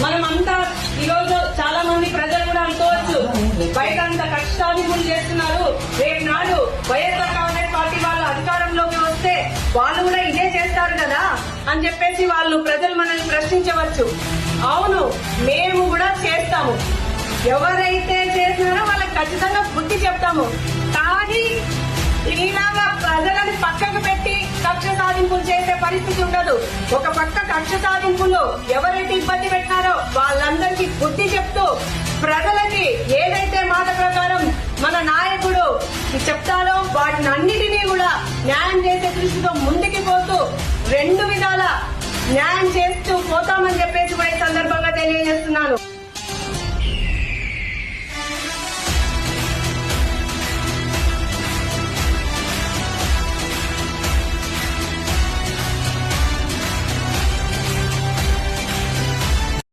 మనమంతా ఈరోజు చాలా మంది ప్రజలు కూడా అనుకోవచ్చు, బయట అంత కష్టాన్ని చేస్తున్నారు, రేపు నాడు వైఎస్ఆర్ కాంగ్రెస్ పార్టీ వాళ్ళు అధికారంలోకి వస్తే వాళ్ళు కూడా ఇదే చేస్తారు కదా అని చెప్పేసి వాళ్ళు ప్రజలు మనల్ని ప్రశ్నించవచ్చు. అవును, మేము కూడా చేస్తాము. ఎవరైతే చేసినారో వాళ్ళకి ఖచ్చితంగా బుద్ధి చెప్తాము. కానీ ఇలాగా ప్రజలను పక్కకు పెట్టి కక్ష సాధింపులు చేసే పరిస్థితి ఉండదు. ఒక పక్క కక్ష సాధింపులు ఎవరైతే ఇబ్బంది పెట్టినారో వాళ్ళందరికీ బుద్ధి చెప్తూ ప్రజలకి ఏదైతే మాట ప్రకారం మన నాయకుడు చెప్తారో వాటిని అన్నిటినీ కూడా న్యాయం చేసే దృష్టితో ముందుకు పోతూ 2 విధాల న్యాయం చేస్తూ పోతామని చెప్పేసి కూడా ఈ సందర్భంగా తెలియజేస్తున్నాను.